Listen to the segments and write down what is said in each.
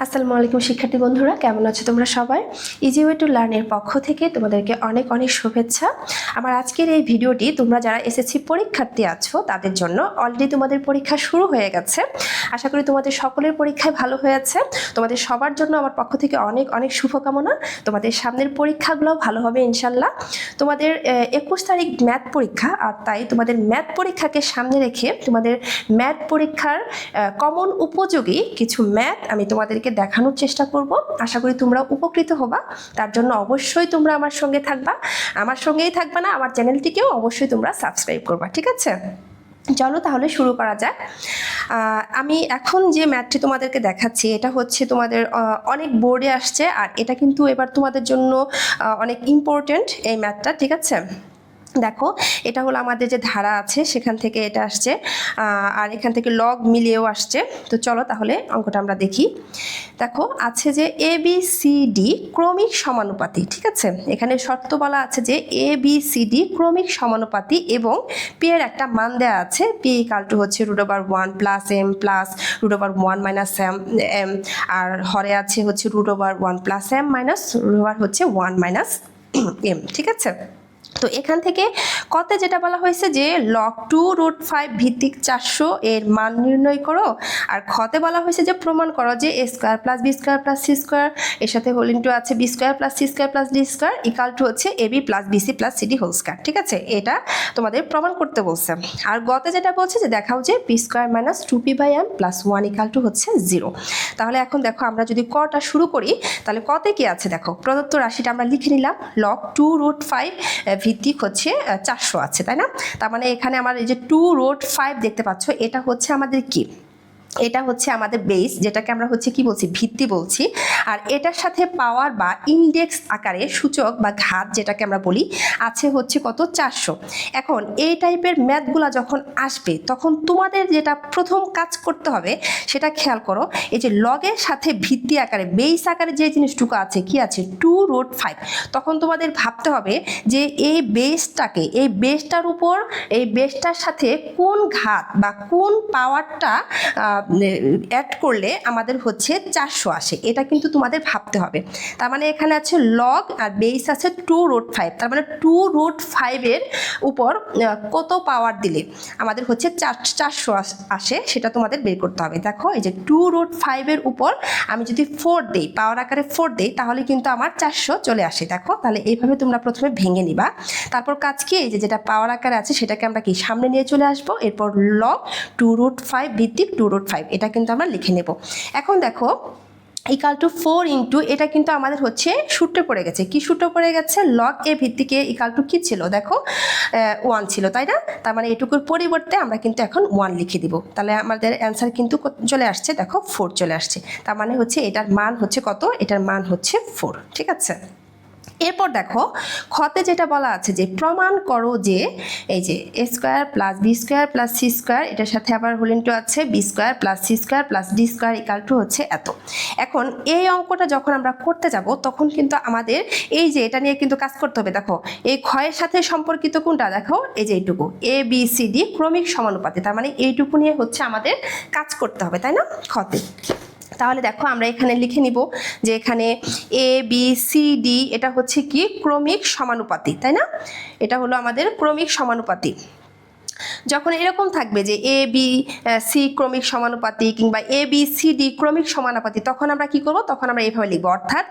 আসসালামু আলাইকুম শিক্ষার্থী বন্ধুরা, কেমন আছো তোমরা সবাই? ইজি ওয়ে টু লার্নের পক্ষ থেকে তোমাদেরকে অনেক অনেক শুভেচ্ছা। আমার আজকের এই ভিডিওটি তোমরা যারা এসএসসি পরীক্ষার্থী আছো তাদের জন্য। অলরেডি তোমাদের পরীক্ষা শুরু হয়ে গেছে, আশা করি তোমাদের সকলের পরীক্ষায় ভালো হয়েছে। তোমাদের সবার জন্য আমার পক্ষ থেকে অনেক অনেক শুভকামনা। তোমাদের সামনের পরীক্ষাগুলো ভালো হবে ইনশাল্লাহ। তোমাদের 21 তারিখ ম্যাথ পরীক্ষা, আর তাই তোমাদের ম্যাথ পরীক্ষাকে সামনে রেখে তোমাদের ম্যাথ পরীক্ষার কমন উপযোগী কিছু ম্যাথ আমি তোমাদেরকে দেখানোর চেষ্টা করব। আশা করি তোমরা উপকৃত হবা। তার জন্য অবশ্যই তোমরা আমার সঙ্গে থাকবা, আমার সঙ্গেই থাকবা না, আমার চ্যানেলটিকেও অবশ্যই তোমরা সাবস্ক্রাইব করবা, ঠিক আছে? চলো তাহলে শুরু করা যাক। আমি এখন যে ম্যাথটি তোমাদেরকে দেখাচ্ছি এটা হচ্ছে তোমাদের অনেক বোর্ডে আসছে, আর এটা কিন্তু এবার তোমাদের জন্য অনেক ইম্পর্টেন্ট এই ম্যাথটা, ঠিক আছে? দেখো, এটা হলো আমাদের যে ধারা আছে সেখান থেকে এটা আসছে, আর এখান থেকে লগ মিলিয়েও আসছে। তো চলো তাহলে অঙ্কটা আমরা দেখি। দেখো, আছে যে এ বি সি ডি ক্রমিক সমানুপাতি, ঠিক আছে? এখানে শর্ত বলা আছে যে এ বি সি ডি ক্রমিক সমানুপাতি এবং পি এর একটা মান দেওয়া আছে। পি ইকাল টু হচ্ছে √1 plus M plus √1 minus M, আর হরে আছে হচ্ছে √1 প্লাস এম মাইনাস হচ্ছে 1 মাইনাস এম, ঠিক আছে? তো এখান থেকে কতে যেটা বলা হয়েছে যে log2√5 ভিত্তিক 400 এর মান নির্ণয় করো, আর খতে বলা হয়েছে যে প্রমাণ করো যে a square plus B square plus C square এর সাথে হোল ইন্টু আছে B square plus C square plus D square equal to হচ্ছে AB plus BC plus CD whole square, ঠিক আছে? এটা তোমাদের প্রমাণ করতে বলছে। আর গতে যেটা বলছে যে দেখাও যে P square minus 2p/m plus 1 equal to হচ্ছে 0। তাহলে এখন দেখো, আমরা যদি কটা শুরু করি তাহলে কতে কি আছে দেখো। প্রদত্ত রাশিটা আমরা লিখে নিলাম, log2√5 ভিত্তিক হচ্ছে 400 আছে, তাই না? তার মানে এখানে আমার এই যে 2√5 দেখতে পাচ্ছ, এটা হচ্ছে আমাদের কি, এটা হচ্ছে আমাদের বেস, যেটাকে আমরা হচ্ছে কি বলছি, ভিত্তি বলছি। আর এটার সাথে পাওয়ার বা ইন্ডেক্স আকারে সূচক বা ঘাত যেটাকে আমরা বলি আছে হচ্ছে কত, 400। এখন এই টাইপের ম্যাথগুলা যখন আসবে তখন তোমাদের যেটা প্রথম কাজ করতে হবে সেটা খেয়াল করো। এই যে লগের সাথে ভিত্তি আকারে বেস আকারে যে জিনিসটুকু আছে, কি আছে, 2√5, তখন তোমাদের ভাবতে হবে যে এই বেসটাকে, এই বেসটার উপর, এই বেসটার সাথে কোন ঘাত বা কোন পাওয়ারটা অ্যাড করলে আমাদের হচ্ছে 400 আসে, এটা কিন্তু তোমাদের ভাবতে হবে। তার মানে এখানে আছে লগ আর বেস আছে 2√5, তার মানে 2√5 এর উপর কত পাওয়ার দিলে আমাদের হচ্ছে 400 আসে, সেটা তোমাদের বের করতে হবে। দেখো, এই যে 2√5 এর উপর আমি যদি 4 দিই, পাওয়ার আকারে 4 দিই, তাহলে কিন্তু আমার 400 চলে আসে। দেখো, তাহলে এইভাবে তোমরা প্রথমে ভেঙে নিবা। তারপর কাজ কি, এই যে যেটা পাওয়ার আকারে আছে সেটাকে আমরা কি সামনে নিয়ে চলে আসবো, এরপর লগ 2√5 ভিত্তিক 2√5 এটা কিন্তু আমরা লিখে নেব। এখন দেখো, ইকাল টু 4 ইন্টু, এটা কিন্তু আমাদের হচ্ছে সূত্রে পড়ে গেছে। কি সূত্র পড়ে গেছে? লগ এ ভিত্তিকে ইকাল টু কি ছিল, দেখো 1 ছিল, তাই না? তার মানে এটুকুর পরিবর্তে আমরা কিন্তু এখন 1 লিখে দিব। তাহলে আমাদের অ্যান্সার কিন্তু চলে আসছে, দেখো 4 চলে আসছে। তার মানে হচ্ছে এটার মান হচ্ছে কত, এটার মান হচ্ছে 4, ঠিক আছে? এরপর দেখো, খতে যেটা বলা আছে যে প্রমাণ করো যে এই যে A square plus B square plus C square এটার সাথে আবার হোল ইন্টু আছে B square plus C square plus D square equal to হচ্ছে এত। এখন এই অঙ্কটা যখন আমরা করতে যাব তখন কিন্তু আমাদের এই যে এটা নিয়ে কিন্তু কাজ করতে হবে। দেখো, এই ক্ষয়ের সাথে সম্পর্কিত কোনটা, দেখো এই যে এইটুকু এ বি সি ডি ক্রমিক সমানুপাতি, তার মানে এইটুকু নিয়ে হচ্ছে আমাদের কাজ করতে হবে, তাই না, খতে? তাহলে দেখো, আমরা এখানে লিখে নিব যে এখানে এ বি সি ডি এটা হচ্ছে কি ক্রমিক সমানুপাতি, তাই না? এটা হলো আমাদের ক্রমিক সমানুপাতি। যখন এরকম থাকবে যে এ বি সি ক্রমিক সমানুপাতি কিংবা এ বি সি ডি ক্রমিক সমানুপাতি, তখন আমরা কি করব, তখন আমরা এইভাবে লিখব, অর্থাৎ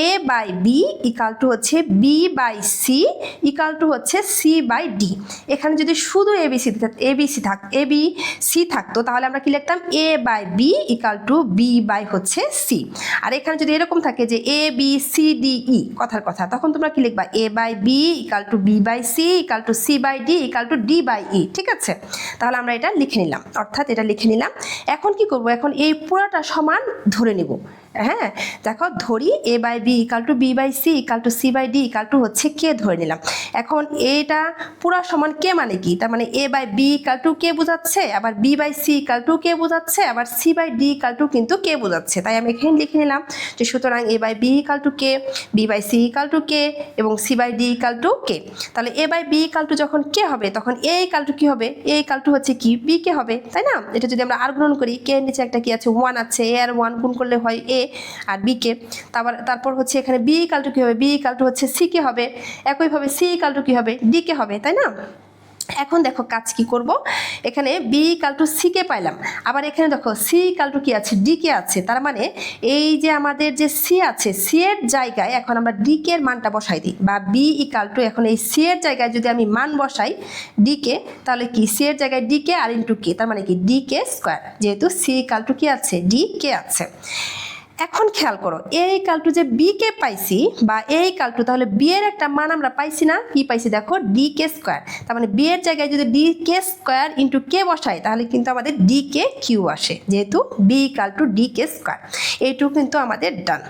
A by B equal to হচ্ছে B by C equal to হচ্ছে সি বাই ডি। এখানে যদি শুধু এ বি সি থাকতো তাহলে আমরা কি লিখতাম, A by B equal to B by হচ্ছে সি। আর এখানে যদি এরকম থাকে যে A B C D E, কথার কথা, তখন তোমরা কি লিখবা, A by B equal to B by C equal to C by D equal to D by E, ঠিক আছে? তাহলে আমরা এটা লিখে নিলাম, অর্থাৎ এটা লিখে নিলাম। এখন কি করব, এখন এই পুরোটা সমান ধরে নিব। হ্যাঁ, দেখো, ধরি A by B equal to B by C equal to C by D equal to হচ্ছে কে ধরে নিলাম। এখন এটা পুরা সমান কে মানে কি, তার মানে A by B equal to K বোঝাচ্ছে, আবার B by C equal to K বোঝাচ্ছে, আবার C by D equal to কিন্তু কে বোঝাচ্ছে। তাই আমি এখানে লিখে নিলাম যে সুতরাং A by B equal to K, B by C equal to K এবং C by D equal to K. তাহলে A by B equal to যখন কে হবে তখন এ ইকাল টু কি হবে, এ ইকাল টু হচ্ছে কি বি কে হবে, তাই না? এটা যদি আমরা আর গুণন করি, কে এর নিচে একটা কি আছে, 1 আছে, এ আর 1 গুণ করলে হয় এ, আর বিকে। তারপর হচ্ছে এখানে বি ইকাল টু কী হবে, বি ইকাল টু হচ্ছে সিকে হবে, একইভাবে সি ইকাল টু কী হবে, ডিকে হবে, তাই না? এখন দেখো কাজ কি করব, এখানে বি ইকাল টু সিকে পাইলাম, আবার এখানে দেখো সি ইকাল টু কি আছে, ডিকে আছে। তার মানে এই যে আমাদের যে সি আছে, সি এর জায়গায় এখন আমরা ডিকে এর মানটা বসাই দিই, বা বি ইকাল টু এখন এই সি এর জায়গায় যদি আমি মান বসাই ডিকে, তাহলে কি সি এর জায়গায় ডিকে আর ইন্টু কে, তার মানে কি ডিকে স্কোয়ার, যেহেতু সি ইকাল টু কি আছে, ডিকে আছে। এখন খেয়াল করো, এ ইকাল টু যে বি কে পাইছি, বা এ ইকাল টু, তাহলে বি এর একটা মান আমরা পাইছি না, কি পাইছি দেখো, ডি কে স্কোয়ার। তার মানে বি এর জায়গায় যদি D K square into K বসাই, তাহলে কিন্তু আমাদের ডি কে কিউ আসে, যেহেতু B equal to D K square. এইটুকু কিন্তু আমাদের ডান।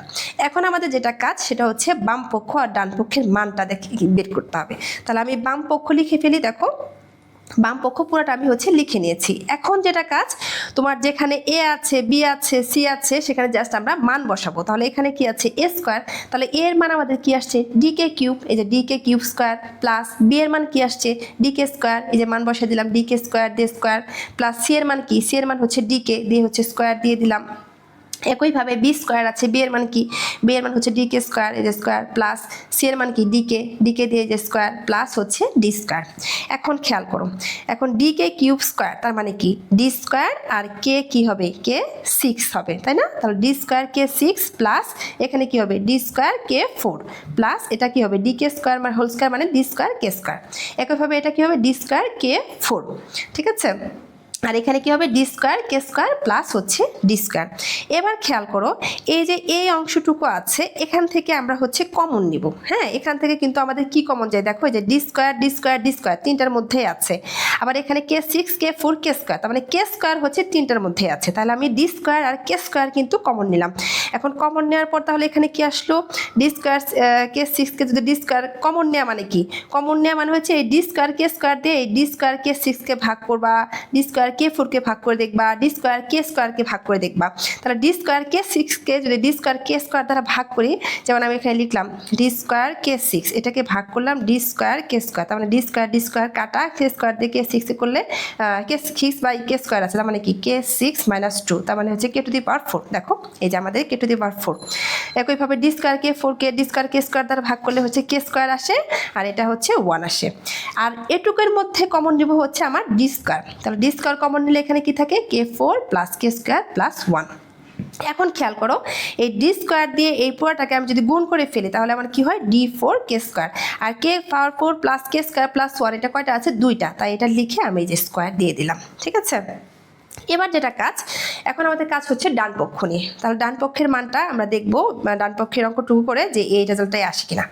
এখন আমাদের যেটা কাজ সেটা হচ্ছে বাম পক্ষ আর ডান পক্ষের মানটা দেখে বের করতে হবে। তাহলে আমি বাম পক্ষ লিখে ফেলি, দেখো বাম পক্ষ পুরোটা আমি হচ্ছে লিখে নিয়েছি। এখন যেটা কাজ, তোমার যেখানে এ আছে, বি আছে, সি আছে, সেখানে জাস্ট আমরা মান বসাবো। তাহলে এখানে কি আছে, এ স্কোয়ার, তাহলে এর মান আমাদের কি আসছে, ডিকে কিউব, এই যে D K cube square, plus B এর মান কি আসছে, ডিকে স্কোয়ার, এই যে মান বসিয়ে দিলাম, ডিকে স্কোয়ার দিয়ে স্কোয়ার, প্লাস সি এর মান কি, সি এর মান হচ্ছে ডিকে দিয়ে হচ্ছে স্কোয়ার দিয়ে দিলাম। একইভাবে বি স্কোয়ার আছে, বি এর মান কি, বি এর মান হচ্ছে ডিকে স্কোয়ার, এই যে স্কোয়ার, প্লাস সি এর মান কি, ডিকে, ডিকে দিয়ে যে স্কোয়ার, প্লাস হচ্ছে ডি স্কোয়ার। এখন খেয়াল করো, এখন ডিকে কিউব স্কোয়ার তার মানে কি, ডি স্কোয়ার আর কে কি হবে, কে 6 হবে, তাই না? তাহলে ডি স্কোয়ার কে 6 প্লাস এখানে কি হবে, ডি স্কোয়ার কে 4 প্লাস এটা কি হবে, ডিকে স্কোয়ার মানে হোল স্কোয়ার মানে ডি স্কোয়ার কে স্কোয়ার। একইভাবে এটা কি হবে, ডি স্কোয়ার কে 4, ঠিক আছে? আর এখানে কি হবে, ডি স্কোয়ার কে স্কোয়ার প্লাস হচ্ছে ডি স্কোয়ার। এবার খেয়াল করো, এই যে এই অংশটুকু আছে, এখান থেকে আমরা হচ্ছে কমন নিব। হ্যাঁ, এখান থেকে কিন্তু আমাদের কি কমন যায়, দেখো যে D square D square D square তিনটার মধ্যেই আছে। আবার এখানে কে 6 কে 4 কে স্কোয়ার, তার মানে কে স্কোয়ার হচ্ছে তিনটার মধ্যে আছে। তাহলে আমি ডি স্কোয়ার আর কে স্কোয়ার কিন্তু কমন নিলাম। এখন কমন নেওয়ার পর তাহলে এখানে কি আসলো, ডি স্কোয়ার কে 6 কে যদি ডি স্কোয়ার কমন নেওয়া মানে কি, কমন নেওয়া মানে হচ্ছে এই ডি স্কোয়ার কে স্কোয়ার দিয়ে এই ডি স্কোয়ার কে 6 কে ভাগ করবা, ডি স্কোয়ার কে 4 কে ভাগ করে দেখবা, ডি স্কোয়ার কে স্কোয়ার কে ভাগ করে দেখবা। তাহলে ডি স্কোয়ার কে 6 কে যদি ডি স্কোয়ার কে স্কোয়ার দ্বারা ভাগ করি, যেমন আমি এখানে লিখলাম ডি স্কোয়ার কে 6, এটাকে ভাগ করলাম ডি স্কোয়ার কে স্কোয়ার, তার মানে ডি স্কোয়ার কাটা, কে স্কোয়ার দিয়ে কে 6 করলে কে 6 বাই কে স্কোয়ার আছে, তার মানে কি কে 6 মাইনাস 2, তার মানে হচ্ছে কে টু দি পাওয়ার 4। দেখো এই যে আমাদের কে টু দি পাওয়ার 4। একইভাবে ডি স্কোয়ার কে 4 কে ডি স্কোয়ার কে স্কোয়ার দ্বারা ভাগ করলে হচ্ছে কে স্কোয়ার আসে, আর এটা হচ্ছে 1 আসে। আর এটুকুর মধ্যে কমন নিব হচ্ছে আমার ডি স্কোয়ার, তাহলে ডি স্কোয়ার কমন নিলে এখানে কি থাকে, কে 4 প্লাস কে স্কোয়ার প্লাস 1। এখন খেয়াল করো, এই ডি স্কোয়ার দিয়ে এই পুরোটাকে আমি যদি গুণ করে ফেলি, তাহলে আমার কি হয়, ডি 4 কে স্কোয়ার, আর কে পাওয়ার 4 প্লাস কে স্কোয়ার প্লাস 1, এটা কয়টা আছে, 2টা, তাই এটা লিখে আমি এই যে স্কোয়ার দিয়ে দিলাম, ঠিক আছে? এবার যেটা কাজ, এখন আমাদের কাজ হচ্ছে ডান পক্ষ নিয়ে। তাহলে ডান পক্ষের মানটা আমরা দেখবো, ডান পক্ষের অঙ্কটুকু করে যে এই রেজাল্টটাই আসে কিনা।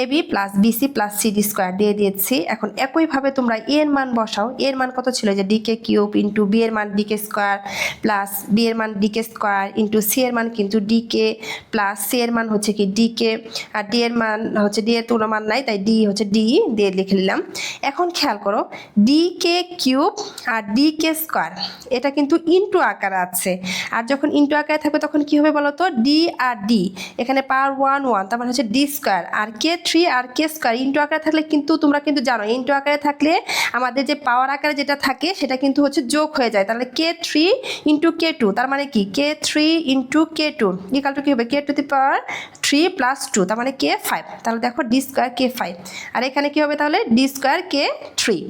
A B plus BC plus CD square দিয়ে দিয়েছি। এখন একইভাবে তোমরা এর মান বসাও, এর মান কত ছিল, যে ডিকে কিউব ইন্টু বি এর মান ডিকে স্কোয়ার প্লাস বি এর মান ডিকে স্কোয়ার ইন্টু সি এর মান কিন্তু ডিকে প্লাস সি এর মান হচ্ছে কি ডিকে, আর ডি এর মান হচ্ছে ডি এর কোনো মান নাই, তাই ডি হচ্ছে ডি দিয়ে লিখে নিলাম। এখন খেয়াল করো, ডিকে কিউব আর ডিকে স্কোয়ার এটা কিন্তু ইনটু আকারে আছে, আর যখন ইনটু আকারে থাকবে তখন কি হবে বলো তো, ডি আর ডি এখানে পাওয়ার 1 1, তার মানে হচ্ছে ডি স্কোয়ার, আর কে 3 আর কে স্কোয়ার ইনটু আকারে থাকলে কিন্তু তোমরা কিন্তু জানো ইনটু আকারে থাকলে আমাদের যে পাওয়ার আকারে যেটা থাকে সেটা কিন্তু হচ্ছে যোগ হয়ে যায়। তাহলে কে 3 ইন্টু কে 2, তার মানে কি কে 3 ইন্টু কে 2 ইকাল টু কি হবে, কে টু দি পাওয়ার 3 প্লাস 2, তার মানে কে 5। তাহলে দেখো ডি স্কোয়ার কে 5, আর এখানে কি হবে তাহলে ডি স্কোয়ার কে 3,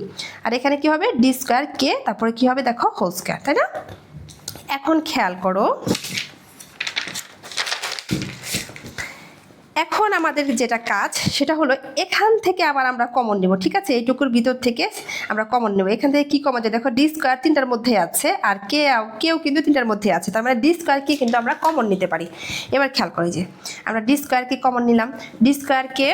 আর এখানে কি হবে ডি স্কোয়ার কে, তারপরে কি হবে দেখো হোল স্কোয়ার, তাই না? এখন খেয়াল করো, এখন আমাদের যেটা কাজ সেটা হলো এখান থেকে আবার আমরা কমন নেব, ঠিক আছে? এইটুকুর ভিতর থেকে আমরা কমন নেব। এখান থেকে কি কমন যায়, দেখো ডি স্কোয়ার তিনটার মধ্যে আছে, আর কেও কিন্তু তিনটার মধ্যে আছে, তার মানে ডি স্কোয়ারকে কিন্তু আমরা কমন নিতে পারি। এবার খেয়াল করি যে আমরা ডি স্কোয়ারকে কমন নিলাম, ডি স্কোয়ারকে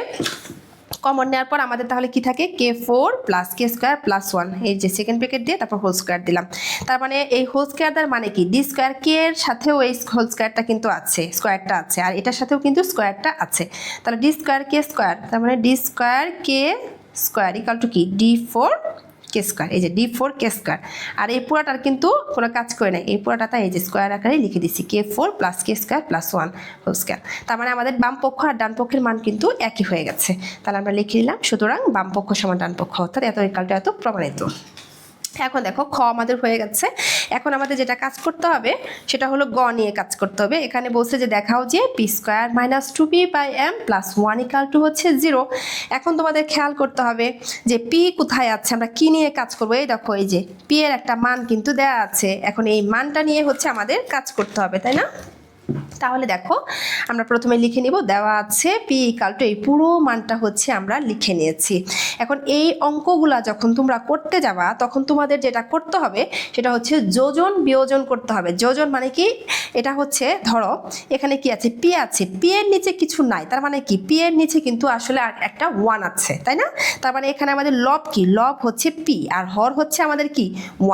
কমন নেওয়ার পর আমাদের তাহলে কি থাকে, কে 4 প্লাস কে স্কোয়ার প্লাস 1, এই যে সেকেন্ড ব্র্যাকেট দিয়ে তারপর হোল স্কোয়ার দিলাম। তার মানে এই হোল স্কোয়ার তার মানে কি, ডি স্কোয়ার কে এর সাথেও এই হোল স্কোয়ারটা কিন্তু আছে, স্কোয়ারটা আছে, আর এটার সাথেও কিন্তু স্কোয়ারটা আছে। তাহলে ডি স্কোয়ার কে স্কোয়ার, তার মানে D square K square equal to কি, ডি 4 কে স্কোয়ার, এই যে ডি 4 কে স্কোয়ার। আর এই পুরাটার কিন্তু কোনো কাজ করে নাই, এই পুরাটা তাই এই যে স্কোয়ার আকারে লিখে দিচ্ছি, কে 4 প্লাস কে স্কোয়ার প্লাস 1 হোল স্কোয়ার। তার মানে আমাদের বাম পক্ষ আর ডান পক্ষের মান কিন্তু একই হয়ে গেছে। তাহলে আমরা লিখে নিলাম, সুতরাং বাম পক্ষ সমান ডান পক্ষ, অর্থাৎ এত ইকালটা এত প্রমাণিত। এখন দেখো খ আমাদের হয়ে গেছে। এখন আমাদের যেটা কাজ করতে হবে সেটা হলো গ নিয়ে কাজ করতে হবে। এখানে বলছে যে দেখাও যে P square minus 2p/m plus 1 = হচ্ছে 0। এখন তোমাদের খেয়াল করতে হবে যে পি কোথায় আছে, আমরা কি নিয়ে কাজ করবো। এই দেখো এই যে পি এর একটা মান কিন্তু দেয়া আছে, এখন এই মানটা নিয়ে হচ্ছে আমাদের কাজ করতে হবে, তাই না? তাহলে দেখো আমরা প্রথমে লিখে নিব, দেওয়া আছে পি = এই পুরো মানটা হচ্ছে আমরা লিখে নিয়েছি। এখন এই অঙ্কগুলা যখন তোমরা করতে যাবা তখন তোমাদের যেটা করতে হবে সেটা হচ্ছে যোজন বিয়োজন করতে হবে। যোজন মানে কি, এটা হচ্ছে ধরো এখানে কি আছে, পি আছে, পি এর নিচে কিছু নাই, তার মানে কি পি এর নিচে কিন্তু আসলে আর একটা 1 আছে, তাই না? তার মানে এখানে আমাদের লব কি, লব হচ্ছে পি আর হর হচ্ছে আমাদের কি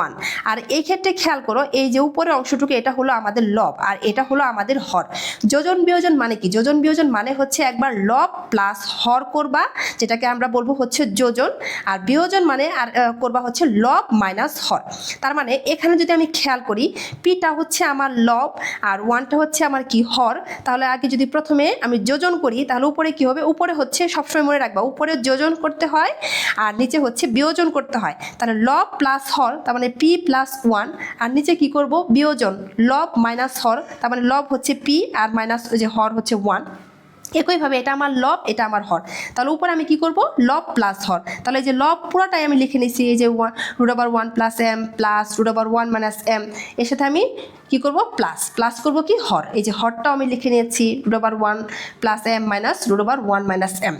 1। আর এই ক্ষেত্রে খেয়াল করো এই যে উপরের অংশটুকু এটা হলো আমাদের লব আর এটা হলো আমাদের হর। যোজন বিয়োজন মানে কি, যোজন বিয়োজন মানে হচ্ছে একবার লব প্লাস হর করবা, যেটাকে আমরা বলবো হচ্ছে যোজন, আর বিয়োজন মানে আর করবা হচ্ছে লব মাইনাস হর। তার মানে এখানে যদি আমি খেয়াল করি পিটা হচ্ছে আমার লব আর 1টা হচ্ছে আমার কি হর, তাহলে আগে যদি প্রথমে আমি যোজন করি তাহলে উপরে কি হবে, উপরে হচ্ছে সবসময় মনে রাখবা উপরে যোজন করতে হয় আর নিচে হচ্ছে বিয়োজন করতে হয়। তাহলে লব প্লাস হর তার মানে পি প্লাস 1, আর নিচে কি করব বিয়োজন লব মাইনাস হর, তার মানে লব হচ্ছে পি আর মাইনাস যে হর হচ্ছে 1। একইভাবে এটা আমার লব এটা আমার হর, তাহলে উপরে আমি কি করব লব প্লাস হর, তাহলে এই যে লব পুরোটাই আমি লিখে নিয়েছি এই যে √1 + m প্লাস √1 - m, এর সাথে আমি কি করব প্লাস প্লাস করব কি হর, এই যে হরটাও আমি লিখে নিয়েছি √1 + m মাইনাস √1 - m।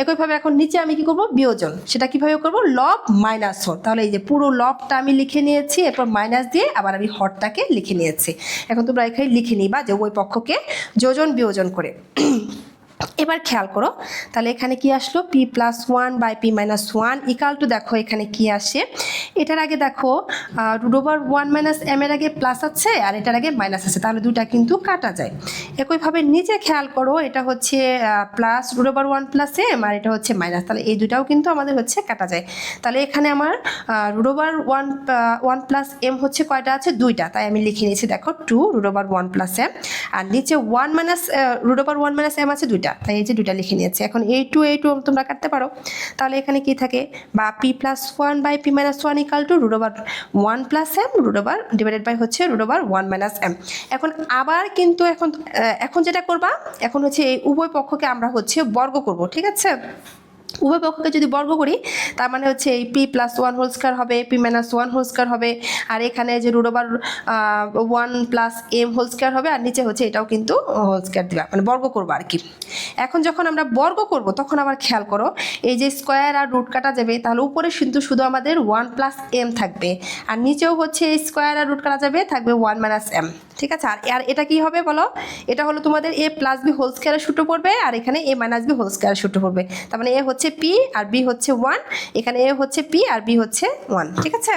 একইভাবে এখন নিচে আমি কি করব বিয়োজন, সেটা কিভাবে করব লব মাইনাস হর, তাহলে এই যে পুরো লবটা আমি লিখে নিয়েছি, এরপর মাইনাস দিয়ে আবার আমি হরটাকে লিখে নিয়েছি। এখন তোমরা এখানে লিখে নিবা যে ওই পক্ষকে যোজন বিয়োজন করে। এবার খেয়াল করো তাহলে এখানে কি আসলো p + 1/p - 1 = দেখো এখানে কি আসে, এটার আগে দেখো √1 - m এর আগে প্লাস আছে আর এটার আগে মাইনাস আছে, তাহলে দুটা কিন্তু কাটা যায়। একইভাবে নিচে খেয়াল করো এটা হচ্ছে প্লাস √1 + m আর এটা হচ্ছে মাইনাস, তাহলে এই দুটাও কিন্তু আমাদের হচ্ছে কাটা যায়। তাহলে এখানে আমার √1 + m হচ্ছে কয়টা আছে, দুইটা, তাই আমি লিখে নিয়েছি দেখো 2 √1 + m, আর নিচে √1 - m আছে দুইটা, তাই এই যে দুইটা লিখে নিয়েছি। এখন এই টু তোমরা কাটতে পারো, তাহলে এখানে কি থাকে বা p + 1/p - 1 = √1 + m divided by হচ্ছে √1 - m। এখন আবার কিন্তু এখন যেটা করবা এখন হচ্ছে এই উভয় পক্ষকে আমরা হচ্ছে বর্গ করব, ঠিক আছে? উভয় পক্ষকে যদি বর্গ করি তার মানে হচ্ছে এই p + 1² হবে, p - 1² হবে, আর এখানে যে √1 + m² হবে, আর নিচে হচ্ছে এটাও কিন্তু হোল² দিবা, মানে বর্গ করবো আর কি। এখন যখন আমরা বর্গ করব তখন আবার খেয়াল করো এই যে স্কোয়ার আর রুট কাটা যাবে, তাহলে উপরে কিন্তু শুধু আমাদের 1 + m থাকবে, আর নিচেও হচ্ছে এই স্কোয়ার আর রুট কাটা যাবে, থাকবে 1 - m, ঠিক আছে? আর এটা কি হবে বলো, এটা হলো তোমাদের a + b হোল² সূত্র পড়বে, আর এখানে a - b হোল² সূত্র পড়বে, তার মানে a হচ্ছে p আর b হচ্ছে 1, এখানে a হচ্ছে p আর b হচ্ছে 1, ঠিক আছে?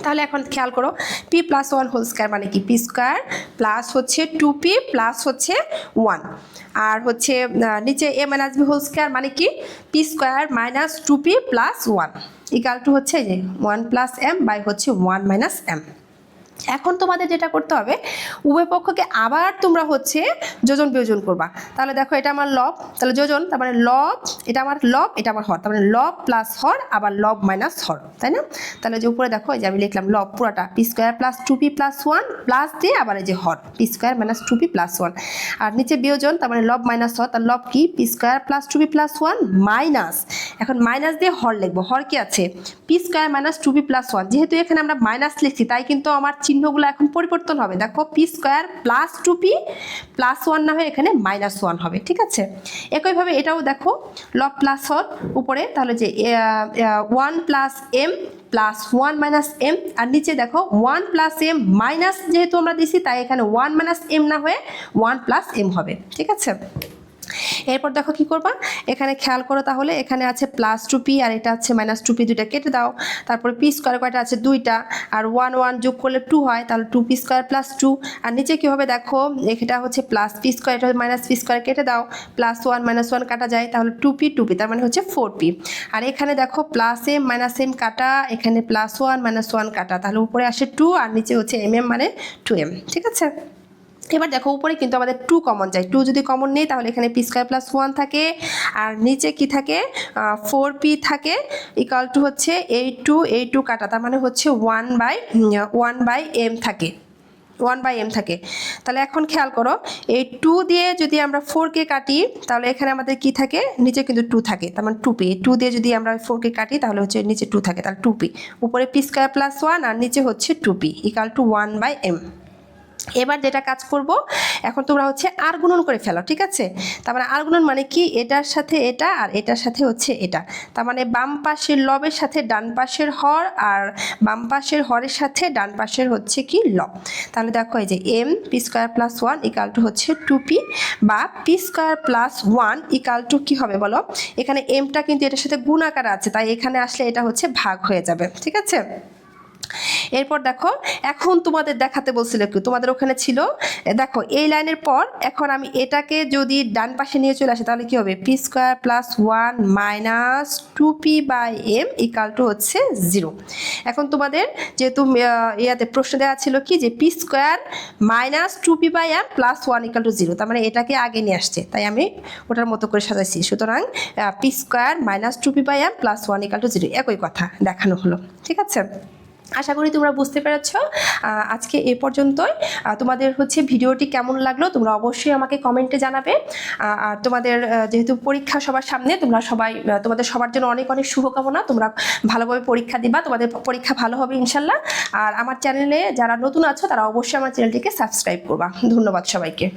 তাহলে এখন খেয়াল করো p + 1² মানে কি, p² প্লাস হচ্ছে 2p প্লাস হচ্ছে 1, আর হচ্ছে নিচে a - b হোল² মানে কি p² - 2p + 1 = হচ্ছে যে 1 + m বাই হচ্ছে 1 - m। এখন তোমাদের যেটা করতে হবে উভয় পক্ষকে আবার তোমরা হচ্ছে যোজন বিয়োজন করবা, তাহলে দেখো এটা আমার লব, তাহলে যোজন তার মানে লব, এটা আমার লব এটা আমার হর, তার মানে লব প্লাস হর আবার লব মাইনাস হর, তাই না? তাহলে যে উপরে দেখো এই যে আমি লিখলাম লব পুরাটা p² + 2p + 1 প্লাস দিয়ে আবার এই যে হর p² - 2p + 1, আর নিচে বিয়োজন তার মানে লব মাইনাস হর, তার লব কি p² + 2p + 1 মাইনাস, এখন মাইনাস দিয়ে হর লিখবো, হর কি আছে p² - 2p + 1, যেহেতু এখানে আমরা মাইনাস লিখছি তাই কিন্তু আমার চিহ্নগুলো এখন পরিবর্তন হবে, দেখো p² + 2p + 1 না হয়ে এখানে -1 হবে, ঠিক আছে? একইভাবে এটাও দেখো লব প্লাস হর উপরে, তাহলে যে 1 + m প্লাস 1 - m, আর নিচে দেখো 1 + m মাইনাস যেহেতু আমরা দিছি তাই এখানে 1 - m না হয়ে 1 + m হবে, ঠিক আছে? এরপর দেখো কি করবা, এখানে খেয়াল করো তাহলে এখানে আছে +2p আর এটা আছে -2p, দুইটা কেটে দাও, তারপরে p² কয়টা আছে দুইটা, আর 1 1 যোগ করলে 2 হয়, তাহলে 2p² + 2, আর নিচে কি হবে দেখো এটা হচ্ছে +p², এটা -p² কেটে দাও, +1 - 1 কাটা যায়, তাহলে 2p 2p তার মানে হচ্ছে 4p, আর এখানে দেখো +m - m কাটা, এখানে +1 - 1 কাটা, তাহলে উপরে আসে 2 আর নিচে হচ্ছে mm মানে 2m, ঠিক আছে? এবার দেখো উপরে কিন্তু আমাদের 2 কমন যায়, 2 যদি কমন নেই তাহলে এখানে পি স্কোয়ার প্লাস 1 থাকে, আর নিচে কি থাকে 4p থাকে, ইকুয়াল টু হচ্ছে এই টু কাটা, তার মানে হচ্ছে 1/m থাকে, 1/m থাকে। তাহলে এখন খেয়াল করো, এই 2 দিয়ে যদি আমরা 4কে কাটি তাহলে এখানে আমাদের কি থাকে, নিচে কিন্তু 2 থাকে, তার মানে 2p। 2 দিয়ে যদি আমরা 4কে কাটি তাহলে হচ্ছে নিচে 2 থাকে, তাহলে 2p, উপরে পি স্কোয়ার প্লাস 1 আর নিচে হচ্ছে 2p ইকুয়াল টু 1/m। এবার যেটা কাজ করব, এখন তোমরা হচ্ছে আর গুণন করে ফেলো, ঠিক আছে? তার মানে আর গুণন মানে কি, এটার সাথে এটা আর এটার সাথে হচ্ছে এটা, তার মানে বাম পাশের লবের সাথে ডান পাশের হর আর বাম পাশের হরের সাথে ডান পাশের হচ্ছে কি লব। তাহলে দেখো এই যে M P square plus 1 equal to হচ্ছে 2p, বা P square plus 1 equal to কী হবে বলো, এখানে এমটা কিন্তু এটার সাথে গুণ আকারে আছে, তাই এখানে আসলে এটা হচ্ছে ভাগ হয়ে যাবে, ঠিক আছে? এরপর দেখো, এখন তোমাদের দেখাতে বলছিল কি, তোমাদের ওখানে ছিল, দেখো এই লাইনের পর এখন আমি এটাকে যদি ডান পাশে নিয়ে চলে আসি তাহলে কি হবে, P square plus 1 minus 2p/m equal to হচ্ছে 0। এখন তোমাদের যেহেতু ইয়াতে প্রশ্ন দেওয়া ছিল কি যে P square minus 2p/m plus 1 equal two 0, তার মানে এটাকে আগে নিয়ে আসছে, তাই আমি ওটার মতো করে সাজাইছি। সুতরাং P square minus 2p/m plus 1 equal two 0, একই কথা দেখানো হলো, ঠিক আছে? আশা করি তোমরা বুঝতে পেরেছ। আজকে এ পর্যন্তই। তোমাদের হচ্ছে ভিডিওটি কেমন লাগলো তোমরা অবশ্যই আমাকে কমেন্টে জানাবে। আর তোমাদের যেহেতু পরীক্ষা সবার সামনে, তোমাদের সবার জন্য অনেক অনেক শুভকামনা। তোমরা ভালোভাবে পরীক্ষা দিবা, তোমাদের পরীক্ষা ভালো হবে ইনশাল্লাহ। আর আমার চ্যানেলে যারা নতুন আছো তারা অবশ্যই আমার চ্যানেলটিকে সাবস্ক্রাইব করবা। ধন্যবাদ সবাইকে।